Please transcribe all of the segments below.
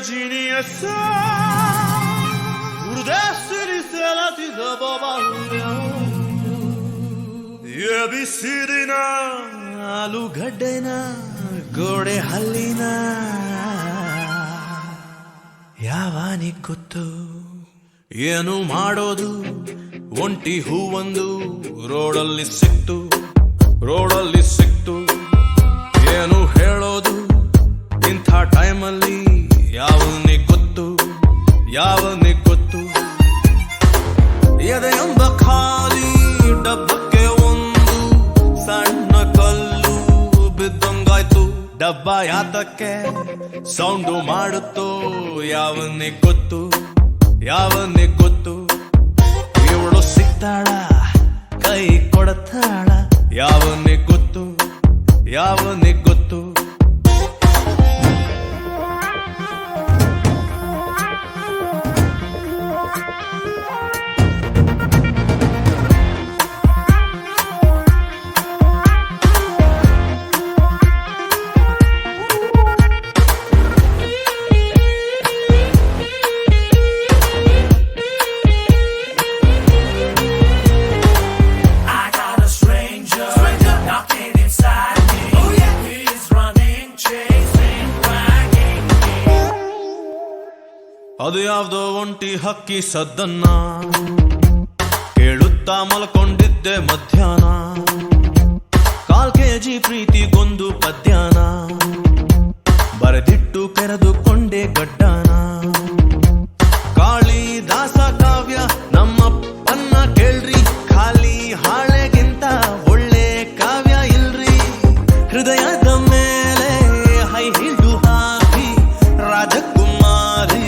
genius Urudesseri selati da babahuya Ye bisidina alugaddena ಗೋಡೆ ಹಲ್ಲಿನ ಯಾವಾನಿಗ್ ಗೊತ್ತು ಏನು ಮಾಡೋದು ಒಂಟಿ ಹೂವೊಂದು ರೋಡಲ್ಲಿ ಸಿಕ್ತು ಏನು ಹೇಳೋದು ಇಂಥ ಟೈಮಲ್ಲಿ ಯಾವನಿಗ್ ಗೊತ್ತು ಎದೆಯೆಂಬ ಖಾಲಿ ಡಬ್ಬಕ್ಕೆ ಒಂದು ಸಣ್ಣ ಕಲ್ಲು ಬಿದ್ದಂಗಾಯ್ತು ಡಬ್ಬ ಯಾತಕ್ಕೆ ಸೌಂಡು ಮಾಡುತ್ತೋ ಯಾವನಿಗ್ ಗೊತ್ತು ಇವಳು ಸಿಗ್ತಾಳ ಕೈ ಕೊಡತಾಳ ಯಾವನಿಗ್ ಗೊತ್ತು ಅದು ಯಾವ್ದೋ ಒಂಟಿ ಹಕ್ಕಿ ಸದ್ದನ್ನ ಕೇಳುತ್ತಾ ಮಲ್ಕೊಂಡಿದ್ದೆ ಮಧ್ಯಾಹ್ನ 4 kg ಪ್ರೀತಿಗೊಂದು ಪದ್ಯಾನ ಬರೆದಿಟ್ಟು ಕೆರೆದುಕೊಂಡೆ ಗಡ್ಡಾನ ಕಾಳಿದಾಸ ಕಾವ್ಯ ನಮ್ಮಪ್ಪನ್ನ ಕೇಳ್ರಿ ಖಾಲಿ ಹಾಳೆಗಿಂತ ಒಳ್ಳೆ ಕಾವ್ಯ ಇಲ್ರಿ ಹೃದಯದ ಮೇಲೆ ಹೈ ಹಿಲ್ಡು ಹಾಕಿ ರಾಜಕುಮಾರಿ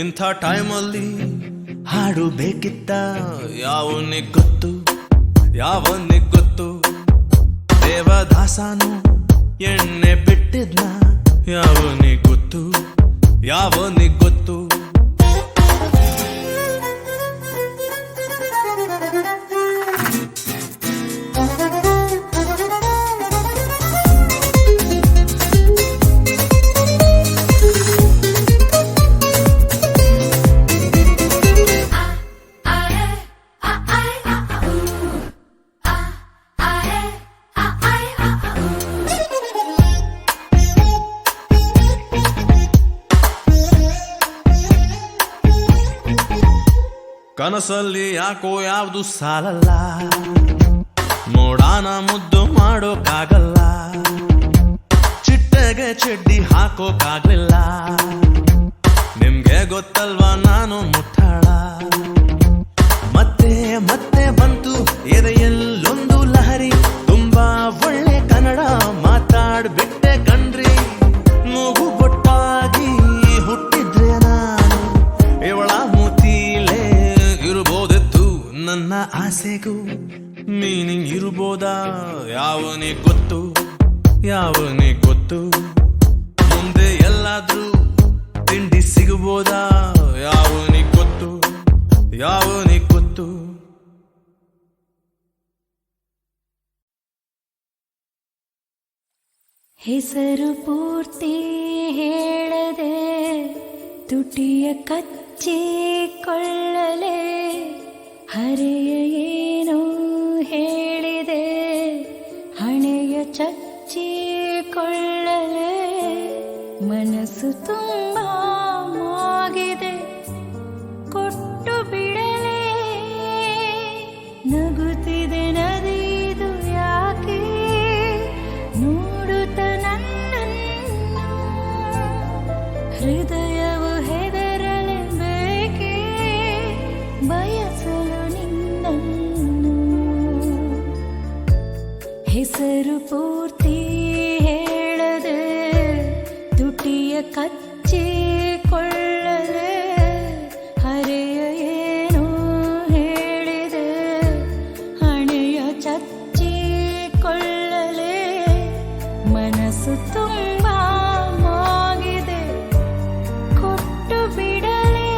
ಇಂಥ ಟೈಮಲ್ಲಿ ಹಾಡು ಬೇಕಿತ್ತ ಯಾವನಿಗ್ ಗೊತ್ತು ದೇವದಾಸನು ಎಣ್ಣೆ ಬಿಟ್ಟಿದ್ನ ಯಾವನಿಗ್ ಗೊತ್ತು ಕನಸಲ್ಲಿ ಯಾಕೋ ಯಾವ್ದು ಸಾಲಲ್ಲ ನೋಡಾನ ಮುದ್ದು ಮಾಡೋಕ್ಕಾಗಲ್ಲ ಚಿಟ್ಟೆಗೆ ಚಡ್ಡಿ ಹಾಕೋಕ್ಕಾಗ್ಲಿಲ್ಲ ನಿಮ್ಗೆ ಗೊತ್ತಲ್ವಾ ನಾನು ಮುಟ್ಟಾಳ ಮತ್ತೆ ಬಂತು ಎದೆಯಲ್ಲೊಂದು ಲಹರಿ ತುಂಬಾ ಒಳ್ಳೆ ಕನ್ನಡ ಮಾತಾಡ್ಬಿಟ್ಟೆ ಕಣ್ರಿ ಮೂಗು ಗೊಟ್ಟಾಗಿ ಹುಟ್ಟಿದ್ರೆ ನಾನು ಇವಳ ಮೂತಿಲೇ ಇರಬಹುದಿತ್ತು ನನ್ನ ಆಸೆಗೂ ಮೀನಿಂಗ್ ಇರಬಹುದಾ ಯಾವನಿಗ್ ಗೊತ್ತು ಮುಂದೆ ಎಲ್ಲಾದ್ರೂ ತಿಂಡಿ ಸಿಗಬಹುದಾ ಯಾವನಿಗ್ ಗೊತ್ತು ಹೆಸರು ಪೂರ್ತಿ ಹೇಳದೆ ತುಟಿಯ ಕಚ್ಚಿಕೊಳ್ಳಲೆ ಹರೆಯ ಏನೋ ಹೇಳಿದೆ ಹಣೆಯ ಚಚ್ಚಿಕೊಳ್ಳಲೆ ಮನಸ್ಸು ತುಂಬಾ ಮಾಗಿದೆ ಕೊಟ್ಟು ಬಿಡಲೆ ನಗುತ್ತಿದೆ ನದಿದು ಯಾಕೆ ನೋಡುತ್ತ ನನ್ನನ್ನು ಹೃದಯವು ಹೆದರಲೆ ಬೇಕೆ ಬಯಸಲು ನಿನ್ನನ್ನು ಹೆಸರು ಪೂರ್ತಿ ಹೇಳದೆ ತುಟಿಯ ಕಚ್ಚಿಕೊಳ್ಳಲೆ ಹರೆಯ ಏನೋ ಹೇಳಿದೆ ಹಣೆಯ ಚಚ್ಚಿಕೊಳ್ಳಲೆ ಮನಸ್ಸು ತುಂಬಾ ಮಾಗಿದೆ ಕೊಟ್ಟು ಬಿಡಲೆ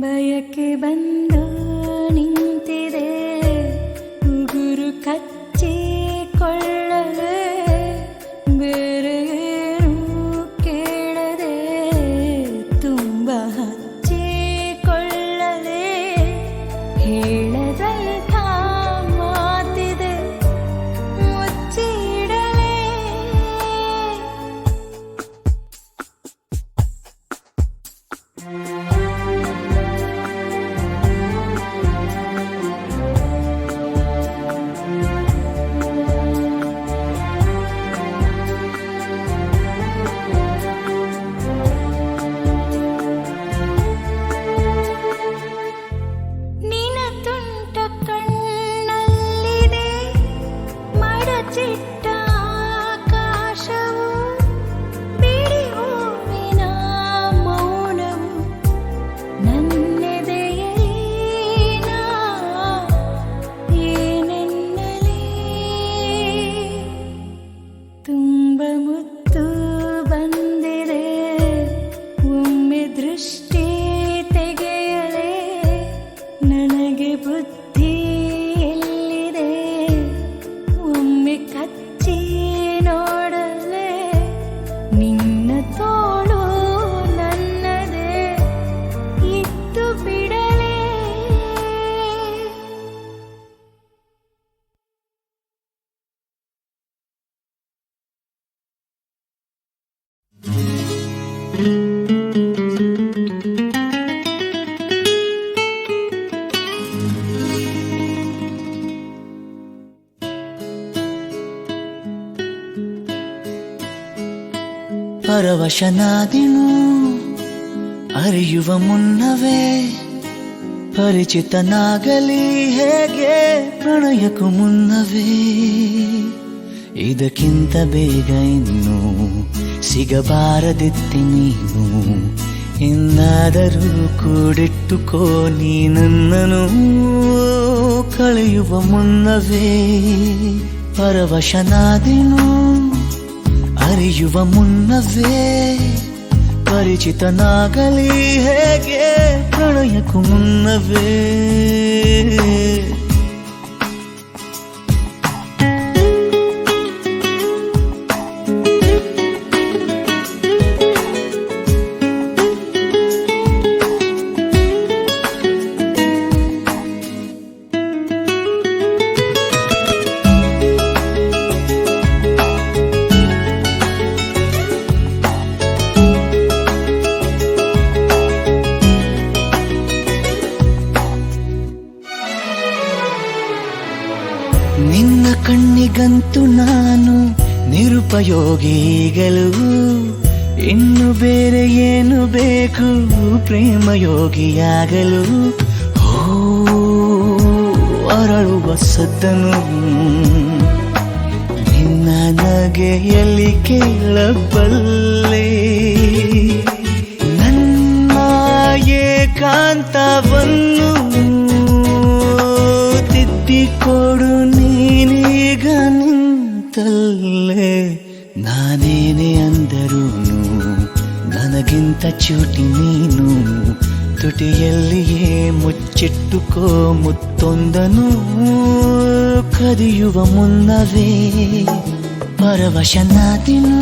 ಬಯಕೆ ಬಂದು ನಿಂತಿದೆ ಉಗುರು ಕಚ್ಚಿಕೊಳ್ಳದೆ ಬೇರೆ ಏನು ಕೇಳದೆ ತುಂಬ ಹಚ್ಚಿಕೊಳ್ಳದೆ ಹೇಳದಂಥ ಮಾತಿದೆ ಮುಚ್ಚಿಡಲೇ ನಿನ ತುಂಟ ಕಣ್ಣಲ್ಲಿದೆ ಮಡಚಿಟ್ಟ ಆಕಾಶವು ಬಿಡಿ ಹೂವಿನ ಮೌನವು ನನ್ನೆದೆಯಲ್ಲಿ ನಾ ಏನೆನ್ನಲೇ ತುಂಬ ಮುತ್ತು ಬಂದಿದೆ ಒಮ್ಮೆ ದೃಷ್ಟಿ ತೆಗೆಯಲೇ ನನಗೆ ಬುದ್ಧಿ ಎಲ್ಲಿದೆ ಒಮ್ಮೆ ಕಚ್ಚಿ ನೋಡಲೇ ನಿನ್ನ ತೋಳು ನನ್ನದೇ ಇತ್ತು ಬಿಡಲೇ ಪರವಶನಾದಿನು ಅರಿಯುವ ಮುನ್ನವೇ ಪರಿಚಿತನಾಗಲಿ ಹೇಗೆ ಪ್ರಣಯಕ್ಕೂ ಮುನ್ನವೇ ಇದಕ್ಕಿಂತ ಬೇಗ ಇನ್ನು ಸಿಗಬಾರದಿತ್ತಿ ನೀನು ಇನ್ನಾದರೂ ಕೂಡಿಟ್ಟುಕೋ ನೀ ನನ್ನನು ಕಳೆಯುವ ಮುನ್ನವೇ ಪರವಶನಾದಿನು ಅರಿಯುವ ಮುನ್ನವೇ ಪರಿಚಿತನಾಗಲಿ ಹೇಗೆ ಪ್ರಣಯಕ್ಕೂ ಮುನ್ನವೇ ನಿನ್ನ ಕಣ್ಣಿಗಂತೂ ನಾನು ನಿರುಪಯೋಗಿಗಳು ಇನ್ನು ಬೇರೆ ಏನು ಬೇಕು ಪ್ರೇಮಯೋಗಿಯಾಗಲು ಅರಳುವ ಸದ್ದನು ನಿನ್ನ ನಗೆಯಲ್ಲಿ ಕೇಳಬಲ್ಲೆ ನನ್ನ ಏಕಾಂತವನ್ನು ತಿದ್ದಿಕೊಡು ನೀನೀಗ ನಿಂತಲ್ಲೇ ನಾನೇನೆ ಅಂದರೂನು ನನಗಿಂತ ಚೂಟಿ ನೀನು ತುಟಿಯಲ್ಲಿಯೇ ಮುಚ್ಚಿಟ್ಟುಕೋ ಮುತ್ತೊಂದನು ಕದಿಯುವ ಮುನ್ನವೇ ಪರವಶನಾದಿನು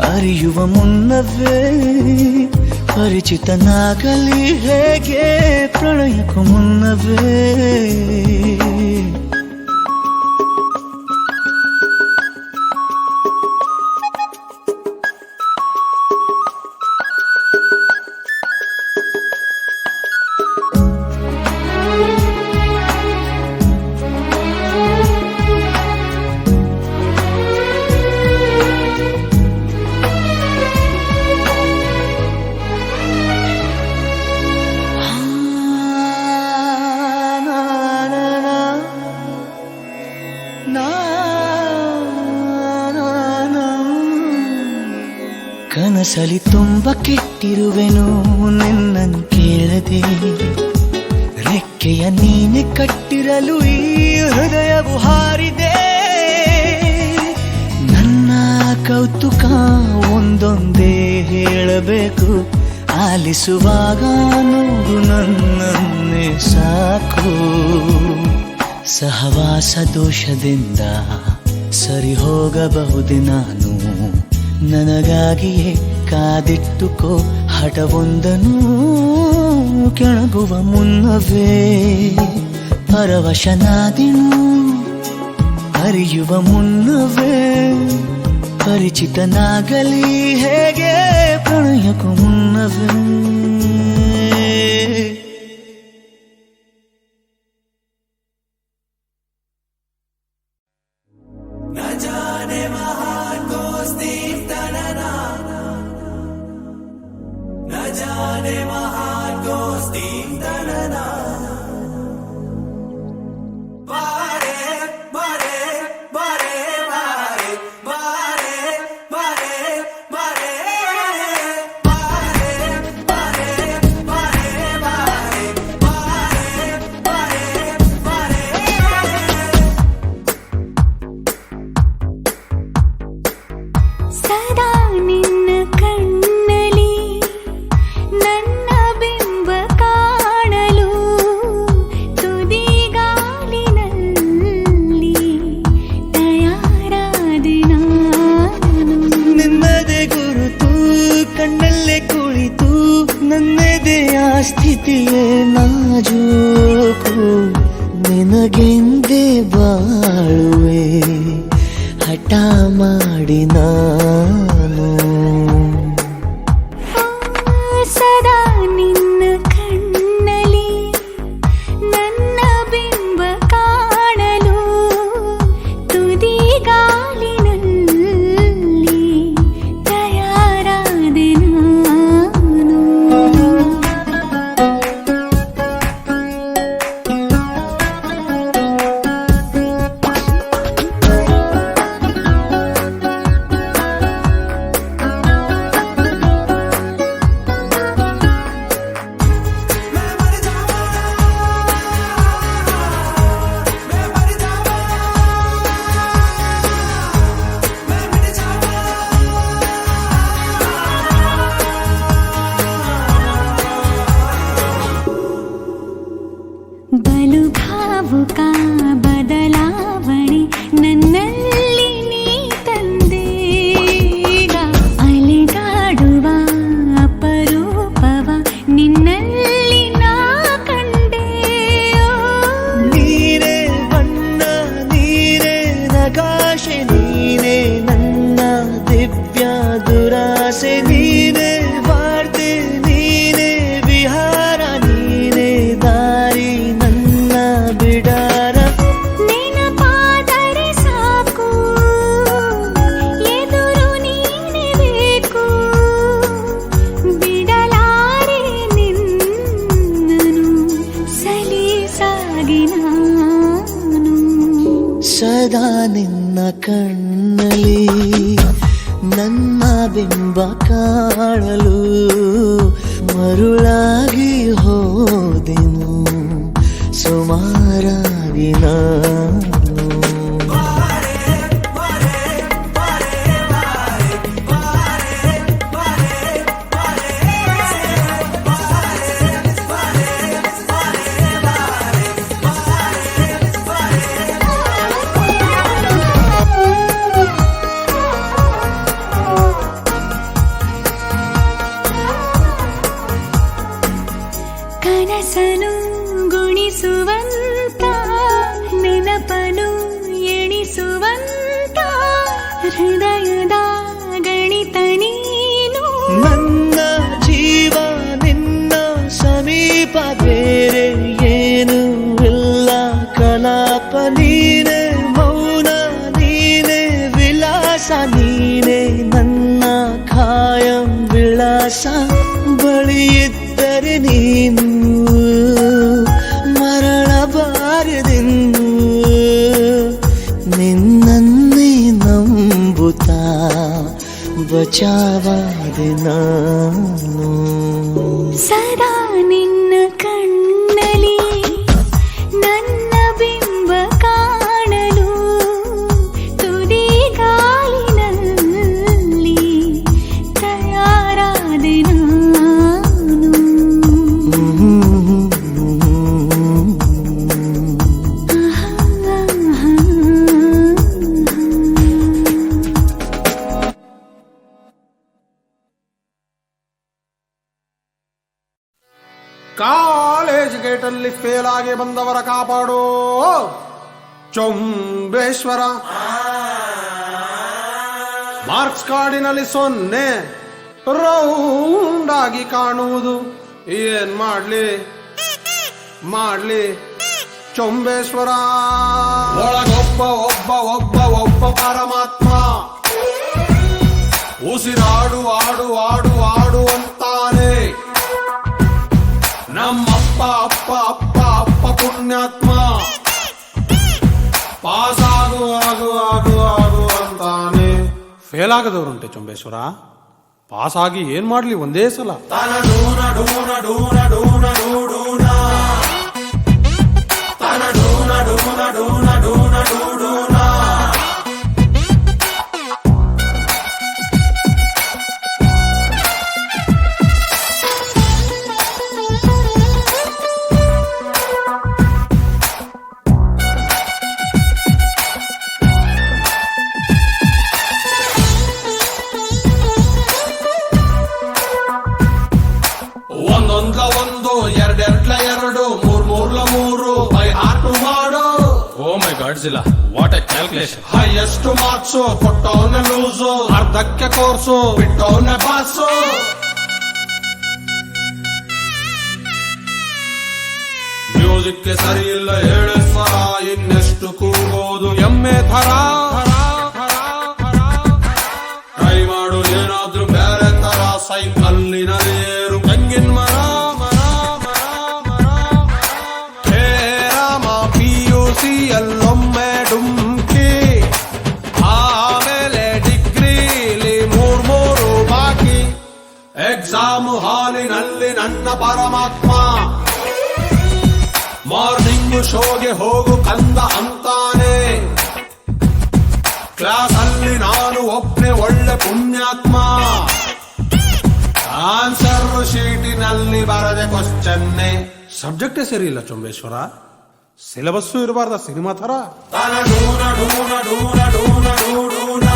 ಅರಿಯುವ ಮುನ್ನವೇ ಪರಿಚಿತನಾಗಲಿ ಹೇಗೆ ಪ್ರಣಯಕ್ಕೂ ಮುನ್ನವೇ ಕನಸಲಿ ತುಂಬ ಕೆಟ್ಟಿರುವೆನು ನಿನ್ನನ್ನು ಕೇಳದೆ ರೆಕ್ಕೆಯ ನೀನೆ ಕಟ್ಟಿರಲು ಈ ಹೃದಯವು ಹಾರಿದೆ ನನ್ನ ಕೌತುಕ ಒಂದೊಂದೇ ಹೇಳಬೇಕು ಲಾಲಿಸುವಾಗ ನೋಡು ನನ್ನನ್ನೇ ಸಾಕು. ಸಹವಾಸ ದೋಷದಿಂದ ಸರಿ ಹೋಗಬಹುದೇ ನಾನು, ನನಗಾಗಿಯೇ ಕಾದಿಟ್ಟುಕೋ ಹಠವೊಂದನು. ಕೆಳಗುವ ಮುನ್ನವೇ ಪರವಶನಾದಿನು, ಅರಿಯುವ ಮುನ್ನವೇ ಪರಿಚಿತನಾಗಲಿ ಹೇಗೆ ಪ್ರಣಯಕ್ಕೂ ಮುನ್ನವೇ. ಸ್ಥಿತಿಯೇ ನಾಜೂಕು, ನಿನಗೆಂದೇ ಬಾಳುವೆ ಹಠ ಮಾಡಿ ನಾನು. ಸದಾ ನಿನ್ನ ಕಣ್ಣಲ್ಲಿ ನನ್ನ ಬಿಂಬ ಕಾಣಲು, ತುದಿ ಗಾಲಿನಲ್ಲಿ ತಯಾರಾದೆ ನಾನು. ಬಲು ಭಾವುಕ ಬದಲಾವಣೆ ನನ್ನಲ್ಲಿ ನೀ ತಂದೀಗ, ಅಲೆದಾಡುವ ಅಪರೂಪವ ನಿನ್ನಲ್ಲಿ ನಾ ಕಂಡೆ. ನೀನೇ ಬಣ್ಣ, ನೀನೇ ನಗಾಶೆ, ನೀನೇ ನನ್ನ ದಿವ್ಯ ದುರಾಸೆ, ನೀನೇ ವಾರ್ತೆ, ನೀನೇ ವಿಹಾರ, ನೀನೇ ದಾರಿ ನನ್ನ ಬಿಡಾರ. ನೆನಪಾದರೆ ಸಾಕು, ಎದುರು ನೀನೇ ಬೇಕು, ಬಿಡಲಾರೆ ನಿನ್ನನು ಸಲೀಸಾಗಿ ನಾನು. ಸದಾ ನಿನ್ನ ಕಣ್ಣಲ್ಲಿ ನನ್ನ ಬಿಂಬ ಕಾಣಲು ಮರುಳಾಗಿ ಹೋದೆನು ಸುಮಾರಾಗಿ ನಾನು. ಕನಸನು ಗುಣಿಸುವಂತ, ನೆನಪನು ಎಣಿಸುವಂತ, ಹೃದಯದ ಗಣಿತ ನೀನು. ನನ್ನ ಜೀವ ನಿನ್ನ ಸಮೀಪ, ಬೇರೆ ಏನು ಇಲ್ಲ ಕಲಾಪ. ನೀನೇ ಮೌನ, ನೀನೇ ವಿಲಾಸ, ನೀನೇ ನನ್ನ ಖಾಯಂ ವಿಳಾಸ. ಬಳಿಯಿದ್ದರೆ ನೀನು ಮರಳಬಾರದೆಂದು ನಿನ್ನನ್ನೇ ನಂಬುತ್ತಾ ಬಚಾವಾದೆ ನಾನು. ಸದಾ ನಿನ್ನ ಕಣ್ಣಲ್ಲಿ ನನ್ನ ಬಿಂಬ ಕಾಣಲು, ತುದಿ ಗಾಲಿನಲ್ಲಿ ತಯಾರಾದೆ ನಾನು. ಕಾಲೇಜ್ ಗೇಟಲ್ಲಿ ಫೇಲ್ ಆಗಿ ಬಂದವರ ಕಾಪಾಡೋ ಚೊಂಬೇಶ್ವರ. ಮಾರ್ಕ್ಸ್ ಕಾರ್ಡಿನಲ್ಲಿ 0 ರೌಂಡ್ ಆಗಿ ಕಾಣುವುದು. ಏನ್ ಮಾಡ್ಲಿ ಚೊಂಬೇಶ್ವರ. ಒಳಗೊಬ್ಬ ಒಬ್ಬ ಒಬ್ಬ ಒಬ್ಬ ಪರಮಾತ್ಮ, ಉಸಿರಾಡು ಆಡು ಆಡು ಆಡು ಅಂತಾನೆ. ನಮ್ಮಪ್ಪ ಅಪ್ಪ ಅಪ್ಪ ಅಪ್ಪ ಪುಣ್ಯಾತ್ಮ, ಪಾಸ್ ಆಗು ಆಗು ಆಗು ಆಗು ಅಂತಾನೆ. ಫೇಲ್ ಆಗದವರುಂಟೆ ಚೊಂಬೇಶ್ವರ, ಪಾಸ್ ಆಗಿ ಏನ್ ಮಾಡ್ಲಿ ಒಂದೇ ಸಲ. ತನ ಡೂನ ಡೂನ ಡೂನ ಡೂನ ಡೂಡೂನ, ತನ ಡೂನ ಡೂನ ಡೂನ ಡೂನ ಡೂಡೂನ. ಒಂದು ಎರಡೆರಡ್ಲ ಎರಡು ಮೂರ್ಲ ಮೂರು ಬೈ ಹಾರ್ಟ್ ಮಾಡು. ಓ ಮೈ ಗಾಡ್ ಜಿಲ್ಲ, what a calculation. Highest marks ಕೊಟ್ಟವನ ಲೂಸು, ಅರ್ಧಕ್ಕೆ ಕೋರ್ಸು ಬಿಟ್ಟವನ ಬಾಸು. ಮ್ಯೂಸಿಕ್ಗೆ ಸರಿ ಇಲ್ಲ ಹೇಳಿ ಸ್ವರ, ಇನ್ನೆಷ್ಟು ಕೂಗೋದು ಎಮ್ಮೆ ಥರ. ಟ್ರೈ ಮಾಡು ಏನಾದ್ರೂ ಬೇರೆ ತರ, ಸೈಕಲ್ಲಿನ ಏರು ತೆಂಗಿನ ಮರ. ಅಲ್ಲೊಮ್ಮೆ ಡುಮ್ಕಿ, ಆಮೇಲೆ ಡಿಗ್ರಿಲಿ ಮೂರು ಬಾಕಿ. ಎಕ್ಸಾಮ್ ಹಾಲಿನಲ್ಲಿ ನನ್ನ ಪರಮಾತ್ಮ, ಮಾರ್ನಿಂಗ್ ಶೋಗೆ ಹೋಗು ಕಂದ ಅಂತಾನೆ. ಕ್ಲಾಸ್ ಅಲ್ಲಿ ನಾನು ಒಬ್ಬನೇ ಒಳ್ಳೆ ಪುಣ್ಯಾತ್ಮ, ಆನ್ಸರ್ ಶೀಟಿನಲ್ಲಿ ಬರದೆ ಕ್ವಶ್ಚನ್ನೇ. ಸಬ್ಜೆಕ್ಟೇ ಸರಿ ಇಲ್ಲ ಚೊಂಬೇಶ್ವರ, ಸಿಲೆಬಸ್ಸು ಇರಬಾರ್ದ ಸಿನಿಮಾ ತರ. ತನ ಡೂನ ಡೂನ ಡೂನ ಡೂನ ಡೂಡೂನ,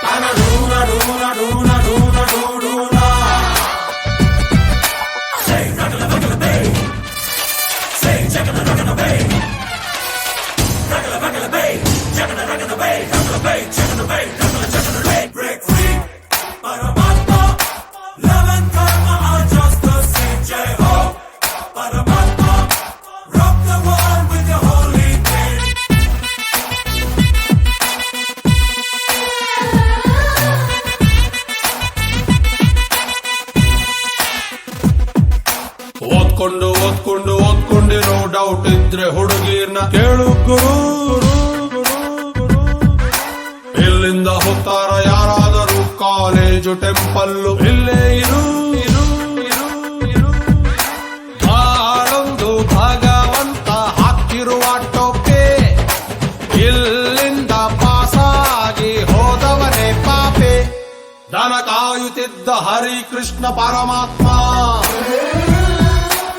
ತನ ಡೂನ ಡೂನ ಡೂನ ಡೂನ ಡೂಡೂನ. ಓದ್ಕೊಂಡಿರೋ ಡೌಟ್ ಇದ್ರೆ ಹುಡುಗೀರ್ನ ಕೇಳು ಗುರು. ಇಲ್ಲಿಂದ ಹೋಗ್ತಾರ ಯಾರಾದರೂ ಕಾಲೇಜು ಟೆಂಪಲ್ಲು, ಇಲ್ಲೇ ಇರು. ಬಾಳೊಂದು ಭಗವಂತ ಹಾಕಿರುವ ಟೋಪೆ, ಇಲ್ಲಿಂದ ಪಾಸಾಗಿ ಹೋದವನೇ ಪಾಪೆ. ದನ ಕಾಯುತ್ತಿದ್ದ ಹರಿಕೃಷ್ಣ ಪರಮಾತ್ಮ,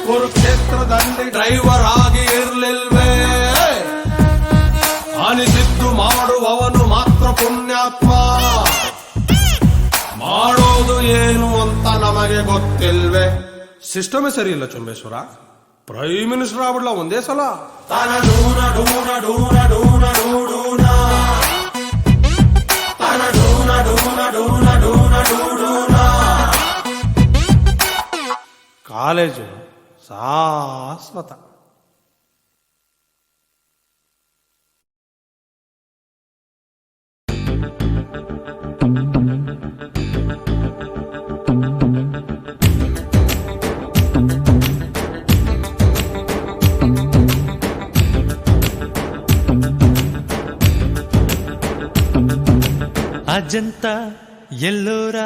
ಕುರುಕ್ಷೇತ್ರದಲ್ಲಿ ಡ್ರೈವರ್ ಆಗಿ ಇರ್ಲಿಲ್ವೇ. ಅನಿಸಿದ್ದು ಮಾಡುವವನು ಮಾತ್ರ ಪುಣ್ಯಾತ್ಮ, ಮಾಡೋದು ಏನು ಅಂತ ನಮಗೆ ಗೊತ್ತಿಲ್ವೇ. ಸಿಸ್ಟಮೇ ಸರಿ ಇಲ್ಲ ಚೊಂಬೇಶ್ವರ, ಪ್ರೈಮ್ ಮಿನಿಸ್ಟರ್ ಆಗ್ಬಿಡ್ಲ ಒಂದೇ ಸಲ. ತನ ಡೂನ ಡೂನ ಡೂನ ಡೂನ ಡೂಡೂನ, ತನ ಡೂನ ಡೂನ ಡೂನ ಡೂನ ಡೂಡೂನ. ಕಾಲೇಜು ಶಾಶ್ವತ. ಅಜಂತ ಎಲ್ಲೋರ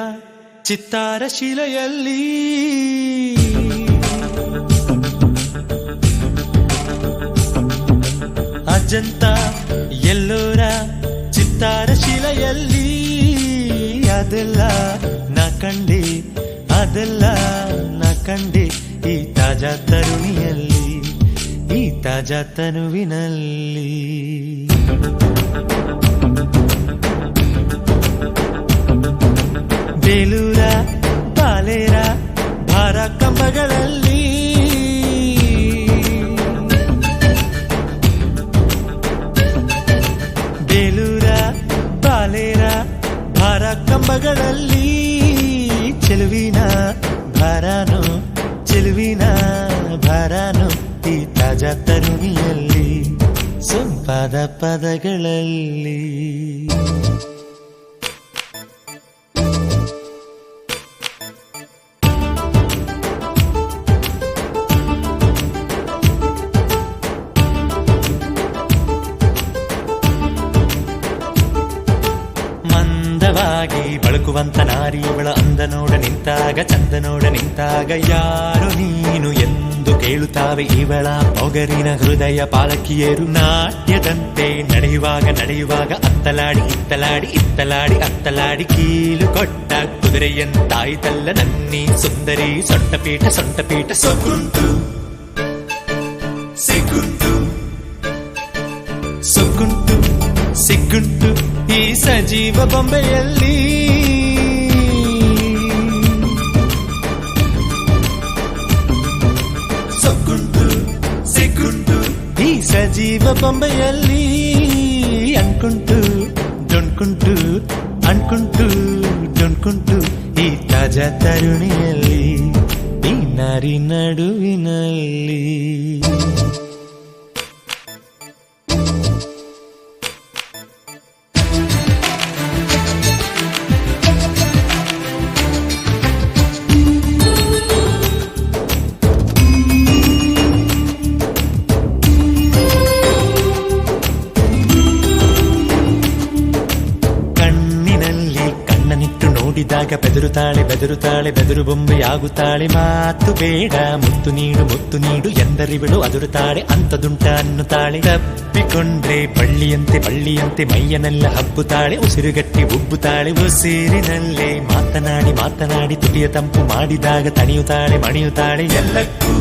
ಚಿತ್ತಾರ ಶಿಲೆಯಲ್ಲಿ ಅಜಂತ ಎಲ್ಲೋರ ಚಿತ್ತಾರ ಶಿಲೆಯಲ್ಲಿ ಅದೆಲ್ಲ ನಾ ಕಂಡೆ, ಅದೆಲ್ಲ ನಾ ಕಂಡೆ ಈ ತಾಜಾ ತರುಣಿಯಲ್ಲಿ, ಈ ತಾಜಾ ತನುವಿನಲ್ಲಿ. ಬೇಲೂರ ಬಾಲೇರ ಭಾರ ಭಾರ ಕಂಬಗಳಲ್ಲಿ ಬೇಲೂರ ಬಾಲೇರ ಭಾರ ಕಂಬಗಳಲ್ಲಿ ಚೆಲುವಿನ ಭಾರಾನು ಚೆಲುವಿನ ಭಾರಾನು ಈ ತಾಜಾ ತರುಣಿಯಲ್ಲಿ ಸೊಂಪಾದ ಪದಗಳಲ್ಲಿ ಮಂದವಾಗಿ ಬಳಕುವಂತ ನಾರಿಯವಳ ಅಂದ ನೋಡ ನಿಂತಾಗ ಚಂದ ನೋಡ ನಿಂತಾಗ ಯಾರು ನೀನು ಎಂದು ಕೇಳುತ್ತಾವೆ ಇವಳ ಮೊಗರಿನ ಹೃದಯ ಪಾಲಕಿಯರು ನಾಟ್ಯದಂತೆ ನಡೆಯುವಾಗ ಅತ್ತಲಾಡಿ ಇತ್ತಲಾಡಿ ಇತ್ತಲಾಡಿ ಅತ್ತಲಾಡಿ ಕೀಲು ಕೊಟ್ಟ ಕುದುರೆಯಂತಾಯ್ತಲ್ಲ ನನ್ನಿ ಸುಂದರಿ ಸೊಂಟಪೀಠ ಸೊಕ್ಕುಂಟು ಸಿಗ್ಗುಂಟು ಸೊಕ್ಕುಂಟು ಸಿಗ್ಗುಂಟು ಈ ಸಜೀವ ಬೊಂಬೆಯಲ್ಲಿ ಸೊಕ್ಕುಂಟು ಸಿಗ್ಗುಂಟು ಈ ಸಜೀವ ಬೊಂಬೆಯಲ್ಲಿ ಅನ್ಕುಂಟು ಡೊಣ್ಕುಂಟು ಅನ್ಕುಂಟು ಡೊಣ್ಕುಂಟು ಈ ತಾಜಾ ತರುಣಿಯಲ್ಲಿ ಈ ನಾರಿ ನಡುವಿನಲ್ಲಿ ನೋಡಿದಾಗ ಬೆದರುತ್ತಾಳೆ ಬೆದರು ಬೊಂಬೆಯಾಗುತ್ತಾಳೆ ಮಾತು ಬೇಡ ಮುತ್ತು ನೀಡು ಎಂದರಿವಳು ಅದುರುತ್ತಾಳೆ ಅಂತದುಂಟ ಅನ್ನುತ್ತಾಳೆ ತಪ್ಪಿಕೊಂಡ್ರೆ ಬಳ್ಳಿಯಂತೆ ಮೈಯನೆಲ್ಲ ಹಬ್ಬುತ್ತಾಳೆ ಉಸಿರುಗಟ್ಟಿ ಉಬ್ಬುತ್ತಾಳೆ ಉಸಿರಿನಲ್ಲೇ ಮಾತನಾಡಿ ತುಟಿಯ ತಂಪು ಮಾಡಿದಾಗ ತಣಿಯುತ್ತಾಳೆ ಮಣಿಯುತ್ತಾಳೆ ಎಲ್ಲಕ್ಕೂ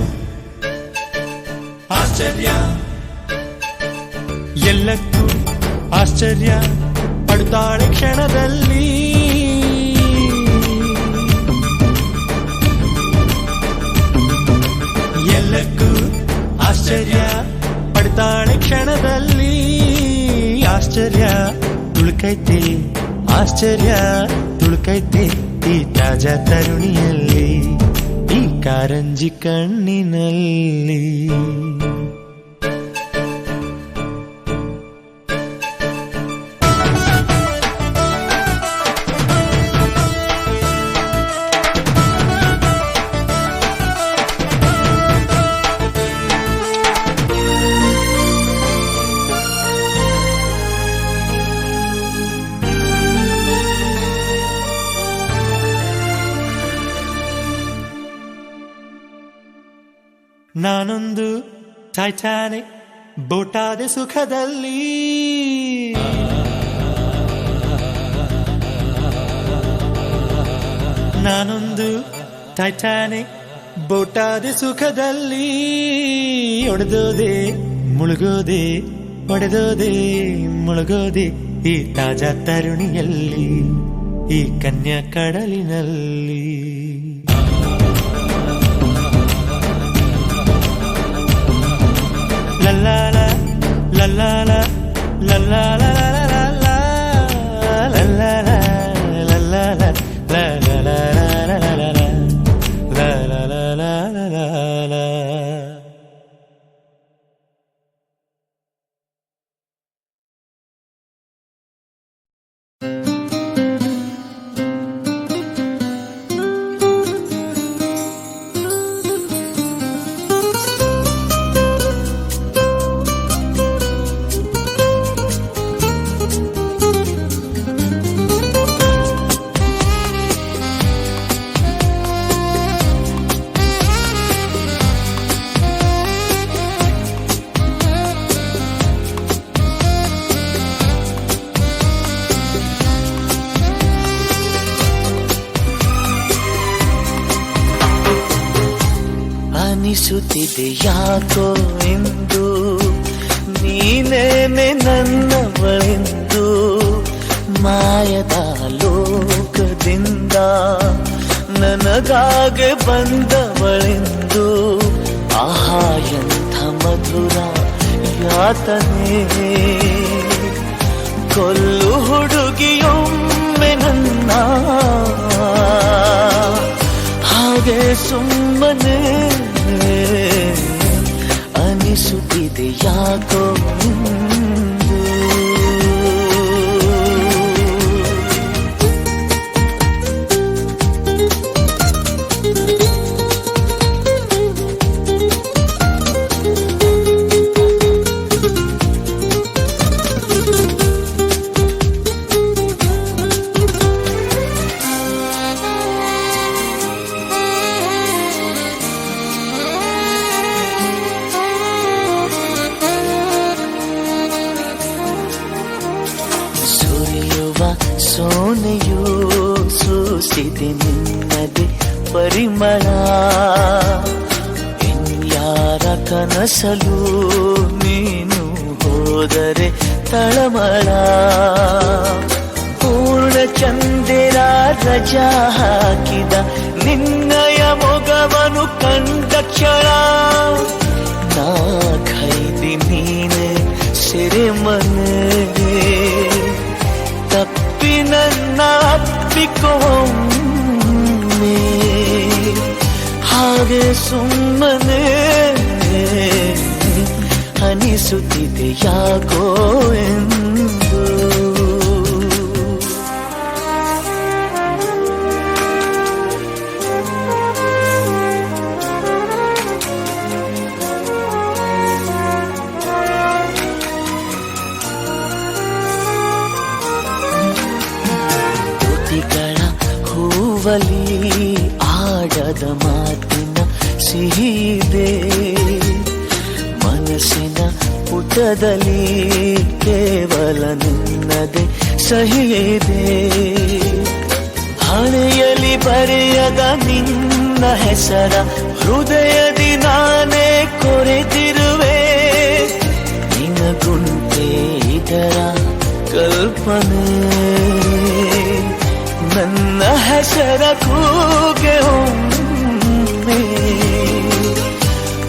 ಆಶ್ಚರ್ಯ ಪಡುತ್ತಾಳೆ ಕ್ಷಣದಲ್ಲಿ ಎಲ್ಲಕ್ಕೂ ಆಶ್ಚರ್ಯ ಪಡ್ತಾಳೆ ಕ್ಷಣದಲ್ಲಿ ಆಶ್ಚರ್ಯ ತುಳುಕೈತೆ ಈ ತಾಜಾ ತರುಣಿಯಲ್ಲಿ ಈ ಕಾರಂಜಿ ಕಣ್ಣಿನಲ್ಲಿ ನಾನೊಂದು ಟೈಟಾನಿಕ್ ಬೋಟಾದೆ ಸುಖದಲ್ಲಿ ನಾನೊಂದು ಟೈಟಾನಿಕ್ ಬೋಟಾದೆ ಸುಖದಲ್ಲಿ ಒಡೆದೋದೆ ಮುಳುಗೋದೆ ಈ ತಾಜಾ ತರುಣಿಯಲ್ಲಿ ಈ ಕನ್ಯಾ ಕಡಲಿನಲ್ಲಿ ಲಲ್ಲಾಲ ಲಲ್ಲಾಲ ಲಲ್ಲಾಲ ಲಲ್ಲಾಲ ಲಲ್ಲಾಲ ಅನಿಸುತ್ತಿದೆ ಯಾಕೋ ಎಂದು ನೀನೇನೆ ನನ್ನವಳೆಂದು ಮಾಯದ ಲೋಕದಿಂದ ನನಗಾಗೆ ಬಂದವಳೆಂದು ಆಹಾ ಎಂಥ ಮಧುರ ಯಾತನೆ ಕೊಲ್ಲು ಹುಡುಗಿಯೊಮ್ಮೆ ನನ್ನ ಹಾಗೆ ಸುಮ್ಮನೆ ಅನಿಸುತ್ತಿದೆ ಯಾಕೋ ಸೋನೆಯೂ ಸೂಸಿದೆ ನಿನ್ನದೆ ಪರಿಮಳ ಇನ್ಯಾರ ಕನಸಲು ನೀನು ಹೋದರೆ ತಳಮಳ ಪೂರ್ಣ ಚಂದಿರ ರಜಾ ಹಾಕಿದ ನಿನ್ನಯ ಮೊಗವನು ಕಂಡ ಕ್ಷಣ ನಾ ಖೈದಿ ನೀನೆ ಸೆರೆಮನೆ ತಪ್ಪಿ ನನ್ನ ಅಪ್ಪಿಕೊಮ್ಮೆ ಹಾಗೆ ಸುಮ್ಮನೆ ಅನಿಸುತ್ತಿದೆ ಯಾಕೋ ಎಂದು ಹೂವಲಿ ಆಡದ ಮಾತಿನ ಸಿಹಿದೆ ಮನಸ್ಸಿನ ಪುಟದಲ್ಲಿ ಕೇವಲ ನಿನ್ನದೆ ಸಹಿದೆ ಹಣೆಯಲ್ಲಿ ಬರೆಯದ ನಿನ್ನ ಹೆಸರ ಹೃದಯದಿ ನಾನೇ ಕೊರೆತಿರುವೆ ನಿನಗುಂಟೆ ಇದರ ಕಲ್ಪನೆ ನನ್ನ ಹೆಸರ ಕೂಗೆ ಒಮ್ಮೆ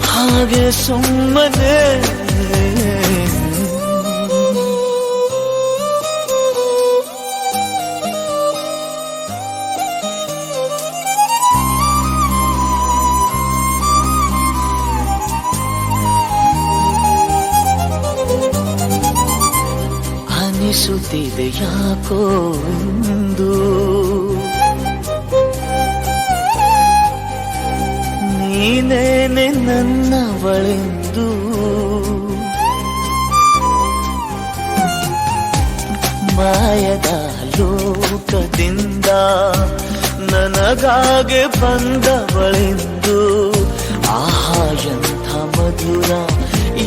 ಹಾಗೆ ಸುಮ್ಮನೆ ಅನಿಸುತ್ತಿದೆ ಯಾಕೋ ಎಂದು ನೀನೇನೆ ನನ್ನವಳೆಂದು ಮಾಯದ ಲೋಕದಿಂದ ನನಗಾಗೆ ಬಂದವಳೆಂದು ಆಹಾ ಎಂಥ ಮಧುರ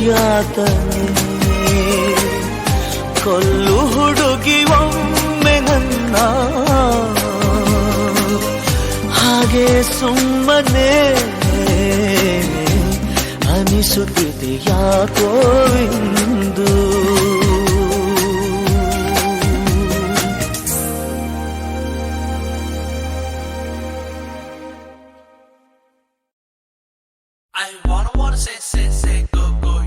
ಯಾತನೆ ಕೊಲ್ಲು ಹುಡುಗಿ ಒಮ್ಮೆ ನನ್ನ ಹಾಗೆ ಸುಮ್ಮನೆ ಅನಿಸುತ್ತಿದೆ ಯಾಕೋ ಎಂದು I wanna say go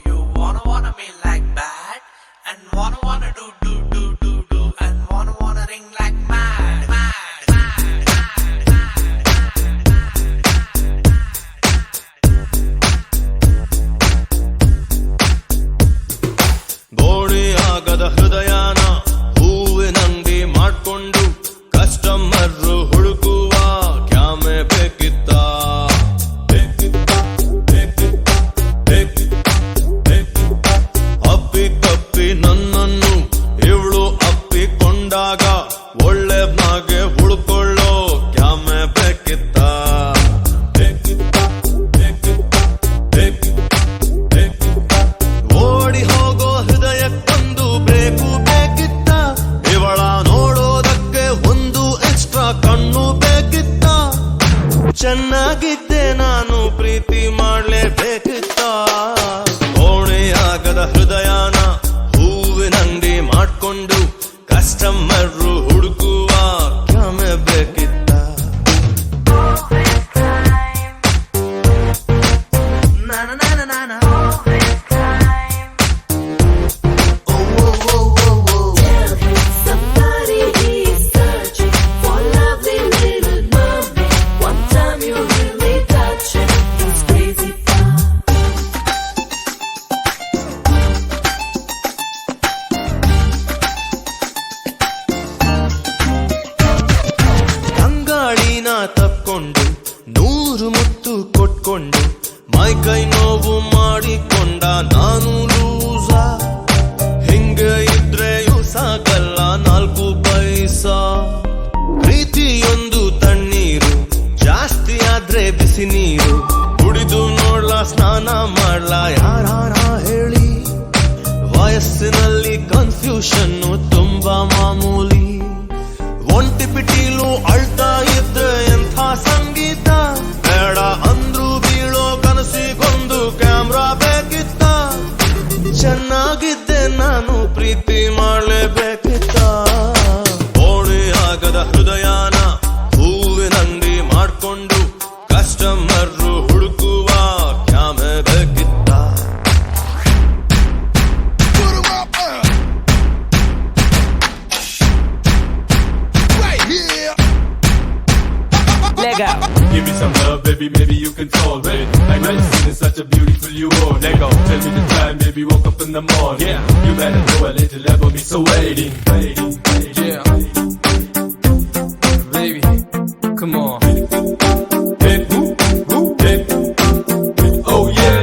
you wanna me like bad and wanna do and wanna ring like mad ಗೋಡಿ ಆಗದ ಹೃದಯನ ಹೂವಿನಂಗಿ ಮಾಡ್ಕೊಂಡು ಕಸ್ಟಮರ್ ಹುಡುಕುವ ಕ್ಯಾಮೆ ಬೇಕಿತ್ತ ಹುಡುಕೊಂಡು ಮೈ ಕೈ ನೋವು ಮಾಡಿಕೊಂಡ ನಾನು ಲೂಸ. ಹಿಂಗೆ ಇದ್ರೆಯೂ ಸಾಕಲ್ಲ 4 ಪೈಸಾ. ಪ್ರೀತಿಯೊಂದು ತಣ್ಣೀರು, ಜಾಸ್ತಿ ಆದ್ರೆ ಬಿಸಿ ನೀರು. ಕುಡಿದು ನೋಡ್ಲಾ, ಸ್ನಾನ ಮಾಡ್ಲಾ, ಯಾರಾರ ಹೇಳಿ. ವಯಸ್ಸಿನಲ್ಲಿ ಕನ್ಫ್ಯೂಷನ್ನು ತುಂಬಾ ಮಾಮೂಲಿ. ಒಂಟಿ ಪಿಟೀಲು ಅಳ್ತಾ ಇದ್ದ ಎಂಥ ಸಂಗೀತ. ಬೇಡ ಅಂದ್ರು ಬೀಳೋ ಕನಸಿಗೊಂದು ಕ್ಯಾಮ್ರಾ ಬೇಕಿತ್ತ. ಚೆನ್ನಾಗಿದ್ದೆ ನಾನು, ಪ್ರೀತಿ ಮಾಡ್ಲೇಬೇಕಿತ್ತ. ಓಣಿ ಆಗದ ಹೃದಯನ ಹೂವಿನಂಗಡಿ ಮಾಡ್ಕೊಂಡು ಕಸ್ಟಮರ್ ಹುಡುಕುವ ಕ್ಯಾಮೆ ಬೇಕಿತ್ತ. Give me some love, baby, maybe you can tolerate. Like medicine is such a beautiful you are. Let go, tell me the time, baby, woke up in the morning. Yeah, you better go a little love me, so waiting. Yeah, baby, come on. Hey, hey, oh yeah.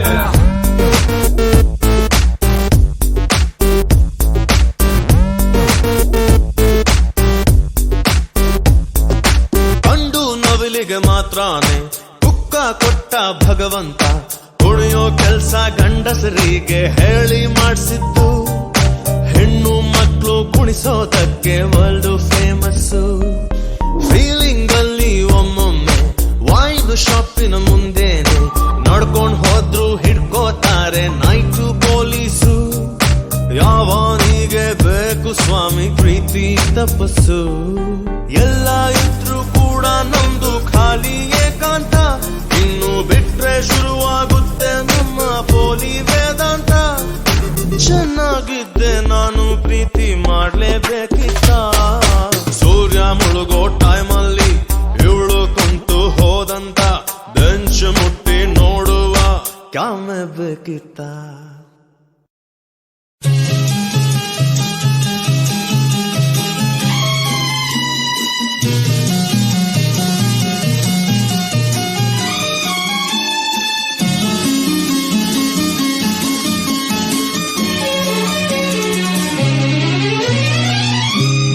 ಕಂಡು ನವಿಲಿಗೆ ಮಾತ್ರಾನೆ ಕುಕ್ಕ ಕೊಟ್ಟ ಭಗವಂತ. ಕುಣಿಯೋ ಕೆಲ್ಸ ಗಂಡಸರಿಗೆ ಹೇಳಿ ಮಾಡಿಸಿದ್ದು. ಹೆಣ್ಣು ಮಕ್ಕಳು ಕುಣಿಸೋದಕ್ಕೆ world famous. Feeling ಅಲ್ಲಿ ಒಮ್ಮೊಮ್ಮೆ ವೈನ್ ಶಾಪಿನ ಮುಂದೇನೆ ನಡ್ಕೊಂಡ್ ಹೋದ್ರು ಹಿಡ್ಕೋತಾರೆ ನೈಟು ಪೊಲೀಸು. ಯಾವನಿಗೆ ಬೇಕು ಸ್ವಾಮಿ ಪ್ರೀತಿ ತಪಸ್ಸು. ಎಲ್ಲ ಇದ್ರು ಕೂಡ ನಮ್ದು ಖಾಲಿ ಏಕಾಂತ. ಇನ್ನು ಬಿಟ್ರೆ ಶುರುವಾಗುತ್ತೆ ನಮ್ಮ ಪೋಲಿ ವೇದಾಂತ. ಚೆನ್ನಾಗಿದ್ದೆ ನಾನು, ಪ್ರೀತಿ ಮಾಡ್ಲೇಬೇಕಿತ್ತ. ಸೂರ್ಯ ಮುಳುಗೋ ಟೈಮಲ್ಲಿ ಇವಳು ಕುಂತು ಹೋದಂತ ಬೆಂಚ್ ಮುಟ್ಟಿ ನೋಡುವ ಕ್ಯಾಮೆ ಬೇಕಿತ್ತ.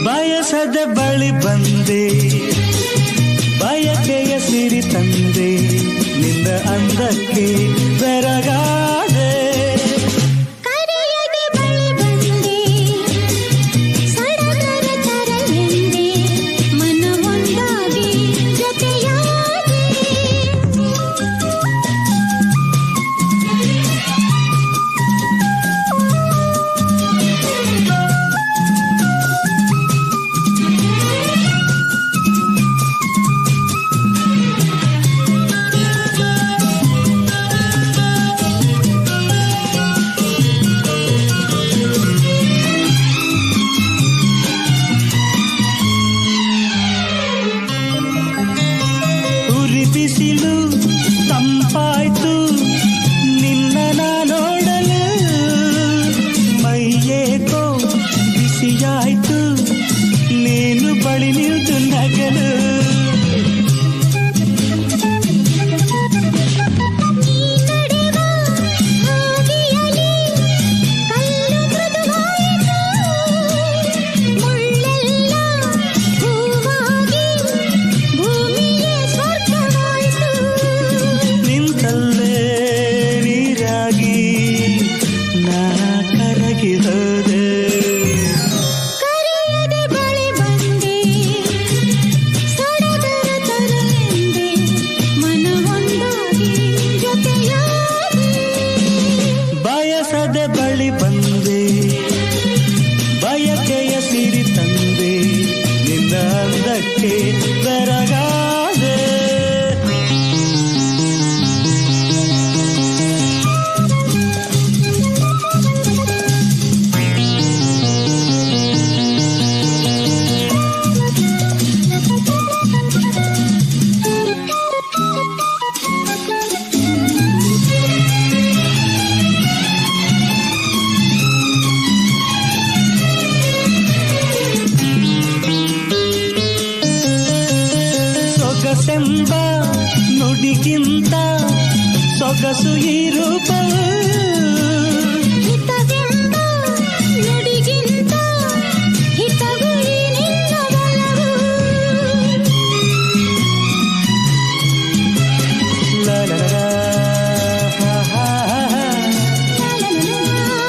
ಬಯಸದ ಬಳಿ ಬಂದೆ, ಬಯಕೆಯ ಸಿರಿ ತಂದೆ. ನಿನ್ನ ಅಂದಕ್ಕೆ ಬೆರಗಾದೆ. ಕರೆಯದೆ ಬಳಿ ಬಂದೆ, ಸಡಗರ ತರಲೆಂದೆ. ಮನವೊಂದಾಗಿ ಜೊತೆಯಾದೆ. ಸೊಗಸು ಈ ರೂಪವು ಹಿತವೆಂಬ ನುಡಿಗಿಂತ ಹಿತವು ಈ ನಿನ್ನ ಬಲವು. ಲಾ ಲಾ ಲಾ, ಹಾ ಹಾ ಹಾ, ಲಾ ಲಾ ಲಾ ಲಾ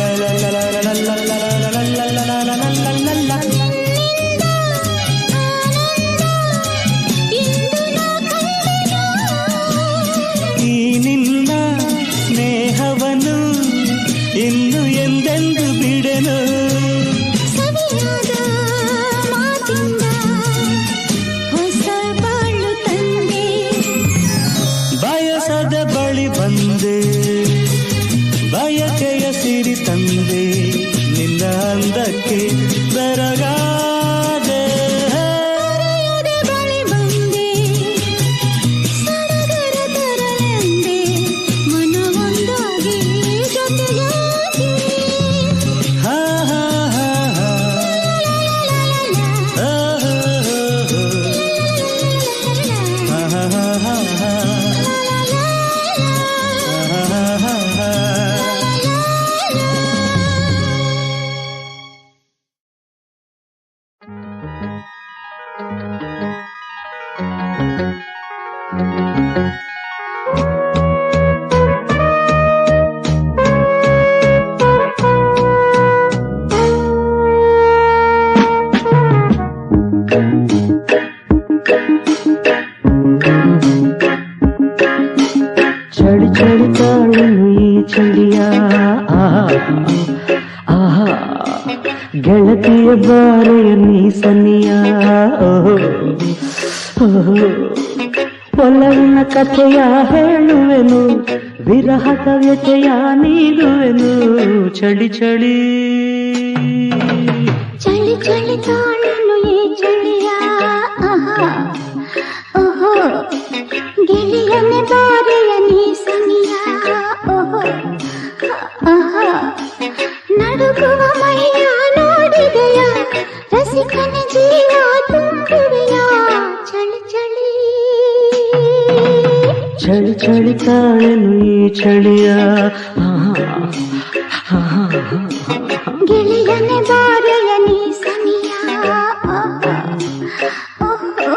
ಲಾ ಲಾ ಲಾ ಲಾ ಲಾ ಲಾ ಲಾ ಲಾ ಲಾ ಲಾ ಲಾ ಲಾ. ಈ ನಿನ್ನ ಸ್ನೇಹವನ್ನು ಇನ್ನು ಎಂದೆಂದು ಬಿಡೆನು. ಸವಿಯಾದ ಮಾತಿಂದ ಹೊಸ ಬಾಳು ತಂದೆ, ಬಯಸದ ಬಳಿ ಬಂದೆ, ಬಯಕೆಯ ಸಿರಿ ತಂದೆ, ನಿನ್ನ ಅಂದಕ್ಕೆ ಬೆರಗಾದೆ. ಮರೆಯದೆ ಬಳಿ ಬಂದೆ, ಸಡಗರ ತರಲೆಂದೆ, ಮನವೊಂದಾಗಿ ಜೊತೆಯಾಗಿ. ಹಾ ಹಾ ಹಾ ಹಾ, ಆ ಹಾ ಹಾ ಹಾ ಹಾ ಹಾ, ಆ ಹಾ ಹಾ ಹಾ. ಚಳಿ ಚಳಿ ತಾಳನು ಈ ಚಳಿಯ ಆಹಾ, ಗೆಳತಿಯ ಬಾರೆಯ ನೀ ಸನಿಯ. ಒಲವಿನ ಕಥೆಯ ಹೇಳುವೆನು, ವಿರಹದ ವ್ಯಥೆಯ ನೀಡುವೆನು. ಚಳಿ ಚಳಿ ಚಳಿ ಚಳಿ ತಾಳನು ಈ ಚಳಿಯ. ಆಹಾ, ಓಹೋ, ಗೆಳೆಯನೆ ಬಾರೆಯ ನೀ ಸನಿಯ. ಓಹೋ, ಆಹಾ, ನಡುಗುವ ಮೈಯ ನೋಡಿದೆಯ, ರಸಿಕನ ಜೀವ ತುಂಬಿದೆಯ. ಚಳಿ ಚಳಿ ಚಳಿ ಚಳಿ ತಾಳನು ಈ ಚಳಿಯ. ಗೆಳೆಯನೆ ಬಾರೆಯ ನೀ ಸನಿಯ. ಆಹಾ, ಓಹೋ.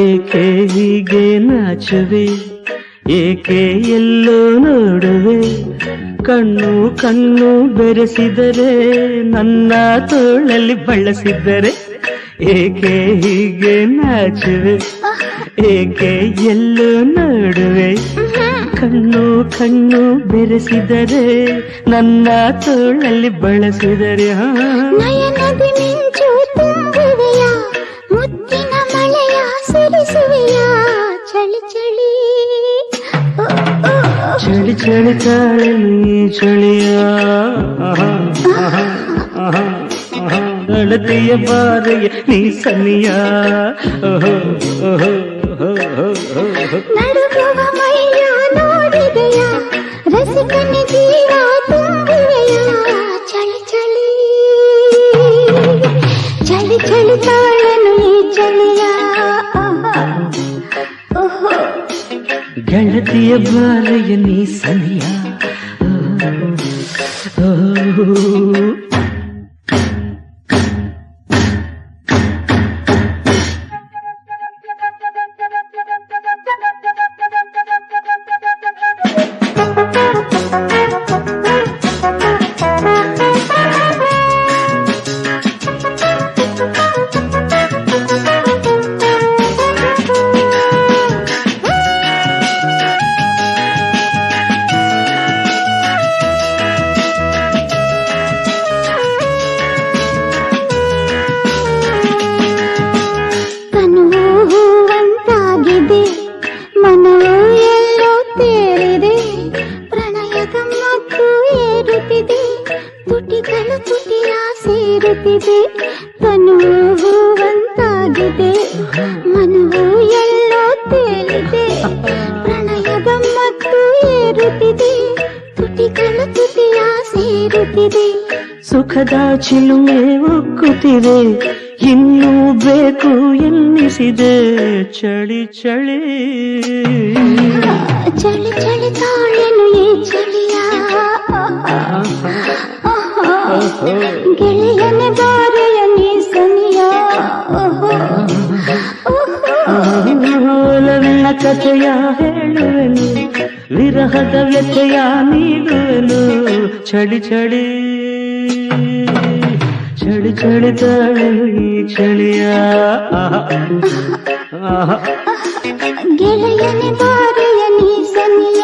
ಏಕೆ ಹೀಗೆ ನಾಚುವೆ, ಏಕೆ ಎಲ್ಲೋ ನೋಡುವೆ, ಕಣ್ಣು ಕಣ್ಣು ಬೆರೆಸಿದರೆ, ನನ್ನ ತೋಳಲ್ಲಿ ಬಳಸಿದರೆ. ಏಕೆ ಹೀಗೆ ನಾಚುವೆ, ಏಕೆ ಎಲ್ಲೋ ನೋಡುವೆ, ಕಣ್ಣು ಕಣ್ಣು ಬೆರೆಸಿದರೆ, ನನ್ನ ತೋಳಲ್ಲಿ ಬಳಸಿದರೆ. ನಯನದಿ ಮಿಂಚು ತುಂಬಿವೆಯ, ಮುತ್ತಿನ ಮಳೆಯ ಸುರಿಸುವೆಯ. ಚಳಿ ಚಳಿ ಓ, ಓ, ಓ. ಚಳಿ ಚಳಿ ತಾಳನು ಈ ಚಳಿಯ. ಅಳತೆಯ ಬಾರೆಯ ನೀ ಸನಿಯ. ನಡುಗುವ ಮೈಯ ನೋಡಿದೆಯ, ರಸಿಕನ ಜೀವ ತುಂಬಿವೆಯ. ಚಳಿ ಚಳಿ ಚಳಿ ಚಳಿ ತಾಳನು ಈ ಚಳಿಯ. ಆಹಾ, ಓಹೋ, ಗೆಳತಿಯ ಬಾರೆಯ ನೀ ಸನಿಯ. ತುಟಿಯ ಸೇರುತ್ತಿದೆ ತನು ಹೂವಂತಾಗಿದೆ ಮನವು ಎಲ್ಲೋ ತೇಲಿದೆ ಪ್ರಣಯದ ಮತ್ತು ಏರುತ್ತಿದೆ ತುಟಿಗಳ ತುಟಿಯ ಸೇರುತ್ತಿದೆ ಸುಖದ ಚಿಲುಮೆ ಉಕ್ಕುತ್ತಿದೆ ಇನ್ನೂ ಬೇಕು ಎನ್ನಿಸಿದೆ ಚಳಿ ಚಳಿ ಚಳಿ ಚಳಿ ತಾಳೆನು ಈ ಚಳಿಯ ಗೆಳೆಯನ ಬಾರೆಯ ನೀ ಸನಿಯ ಒಲವಿನ ಕಥೆಯ ಹೇಳುವೆನು ವಿರಹದ ವ್ಯಥೆಯ ನೀಡುವೆನು ಚಳಿ ಚಳಿ ಚಳಿ ಚಳಿ ತಾಳೆನು ಈ ಚಳಿಯ ಗೆಳೆಯನ ಬಾರೆಯ ನೀ ಸನಿಯ